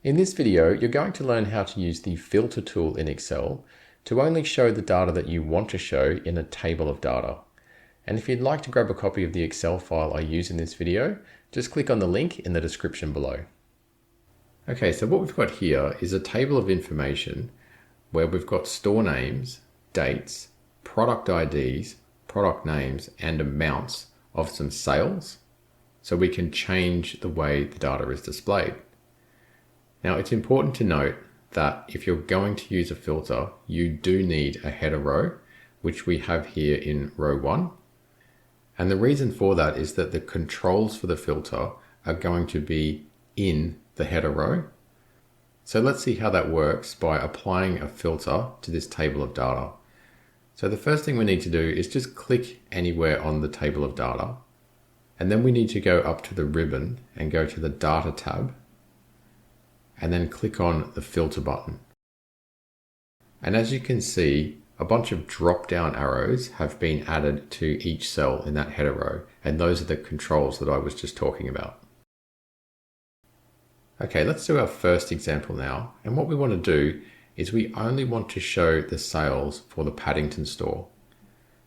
In this video, you're going to learn how to use the filter tool in Excel to only show the data that you want to show in a table of data. And if you'd like to grab a copy of the Excel file I use in this video, just click on the link in the description below. Okay, so what we've got here is a table of information where we've got store names, dates, product IDs, product names, and amounts of some sales, so we can change the way the data is displayed. Now, it's important to note that if you're going to use a filter, you do need a header row, which we have here in row 1. And the reason for that is that the controls for the filter are going to be in the header row. So let's see how that works by applying a filter to this table of data. So the first thing we need to do is just click anywhere on the table of data. And then we need to go up to the ribbon and go to the Data tab, and then click on the filter button. And as you can see, a bunch of drop-down arrows have been added to each cell in that header row, and those are the controls that I was just talking about. Okay, let's do our first example now. And what we want to do is we only want to show the sales for the Paddington store.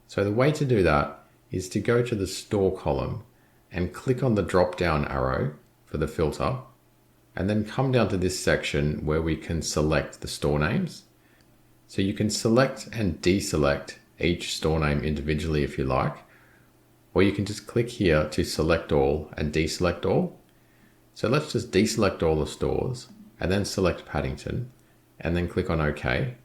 So the way to do that is to go to the store column and click on the drop-down arrow for the filter, and then come down to this section where we can select the store names. So you can select and deselect each store name individually if you like, or you can just click here to select all and deselect all. So let's just deselect all the stores and then select Paddington and then click on OK.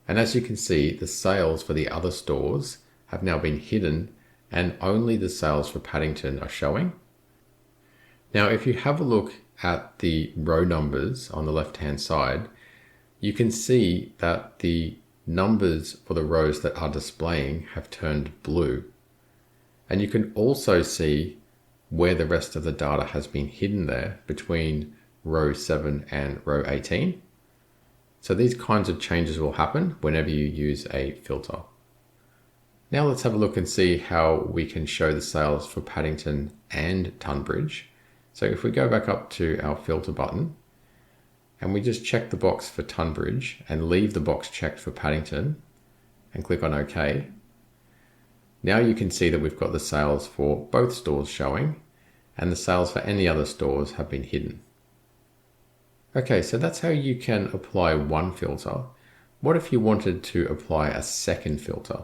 And as you can see, the sales for the other stores have now been hidden and only the sales for Paddington are showing. Now, if you have a look at the row numbers on the left-hand side, you can see that the numbers for the rows that are displaying have turned blue. And you can also see where the rest of the data has been hidden there between row 7 and row 18. So these kinds of changes will happen whenever you use a filter. Now let's have a look and see how we can show the sales for Paddington and Tunbridge. So if we go back up to our filter button and we just check the box for Tunbridge and leave the box checked for Paddington and click on OK, now you can see that we've got the sales for both stores showing and the sales for any other stores have been hidden. Okay, so that's how you can apply one filter. What if you wanted to apply a second filter?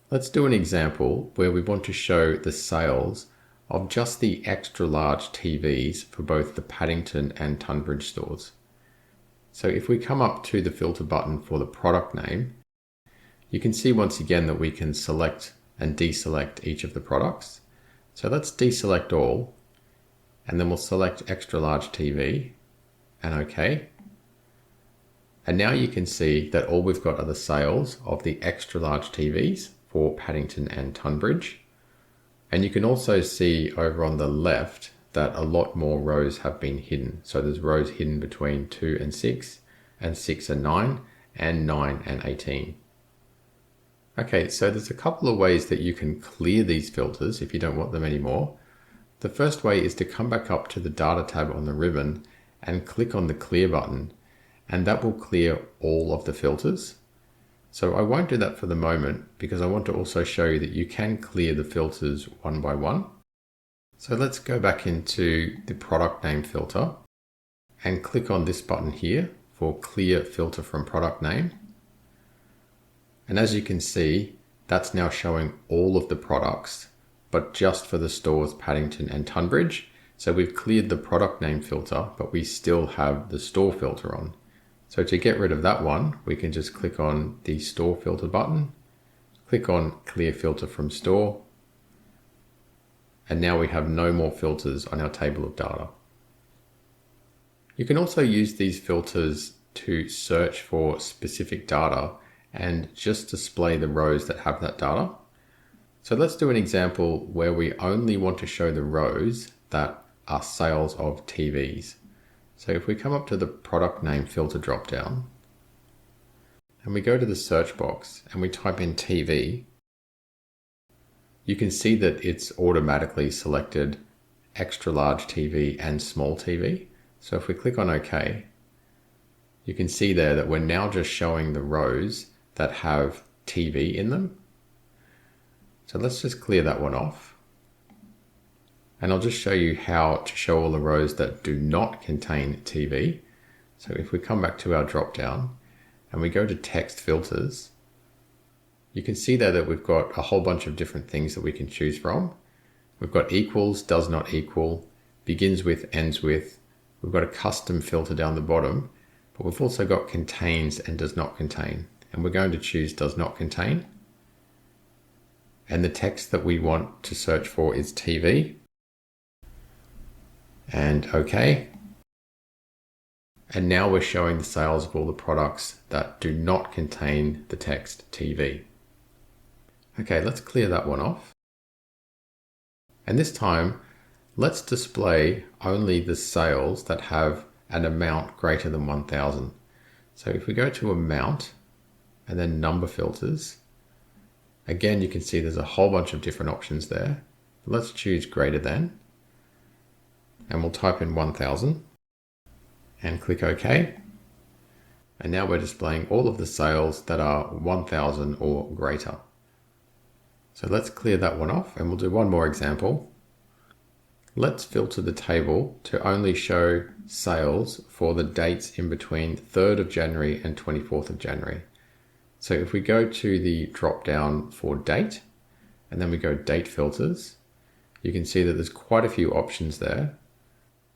Let's do an example where we want to show the sales of just the extra large TVs for both the Paddington and Tunbridge stores. So if we come up to the filter button for the product name, you can see once again that we can select and deselect each of the products. So let's deselect all, and then we'll select extra large TV and OK. And now you can see that all we've got are the sales of the extra large TVs for Paddington and Tunbridge. And you can also see over on the left that a lot more rows have been hidden. So there's rows hidden between 2 and 6, and 6 and 9, and 9 and 18. Okay, so there's a couple of ways that you can clear these filters if you don't want them anymore. The first way is to come back up to the Data tab on the ribbon and click on the Clear button, and that will clear all of the filters. So I won't do that for the moment because I want to also show you that you can clear the filters one by one. So let's go back into the product name filter and click on this button here for Clear Filter from Product Name. And as you can see, that's now showing all of the products, but just for the stores Paddington and Tunbridge. So we've cleared the product name filter, but we still have the store filter on. So to get rid of that one, we can just click on the Store Filter button, click on Clear Filter from Store, and now we have no more filters on our table of data. You can also use these filters to search for specific data and just display the rows that have that data. So let's do an example where we only want to show the rows that are sales of TVs. So if we come up to the product name filter dropdown and we go to the search box and we type in TV, you can see that it's automatically selected extra large TV and small TV. So if we click on OK, you can see there that we're now just showing the rows that have TV in them. So let's just clear that one off. And I'll just show you how to show all the rows that do not contain TV. So if we come back to our drop down and we go to text filters, you can see there that we've got a whole bunch of different things that we can choose from. We've got equals, does not equal, begins with, ends with. We've got a custom filter down the bottom, but we've also got contains and does not contain. And we're going to choose does not contain. And the text that we want to search for is TV. And OK. And now we're showing the sales of all the products that do not contain the text TV. Okay, let's clear that one off. And this time, let's display only the sales that have an amount greater than 1,000. So if we go to amount and then number filters, again, you can see there's a whole bunch of different options there. Let's choose greater than, and we'll type in 1,000 and click OK. And now we're displaying all of the sales that are 1,000 or greater. So let's clear that one off and we'll do one more example. Let's filter the table to only show sales for the dates in between 3rd of January and 24th of January. So if we go to the drop down for date and then we go date filters, you can see that there's quite a few options there.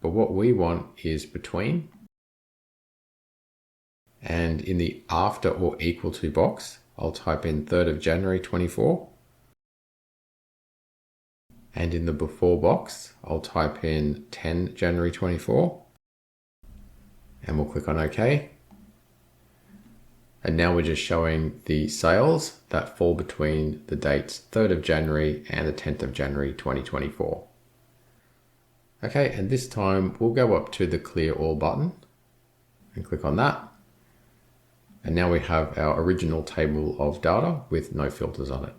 But what we want is between. And in the after or equal to box, I'll type in 3rd of January 24. And in the before box, I'll type in 10 January 24. And we'll click on OK. And now we're just showing the sales that fall between the dates 3rd of January and the 10th of January 2024. Okay, and this time we'll go up to the clear all button and click on that. And now we have our original table of data with no filters on it.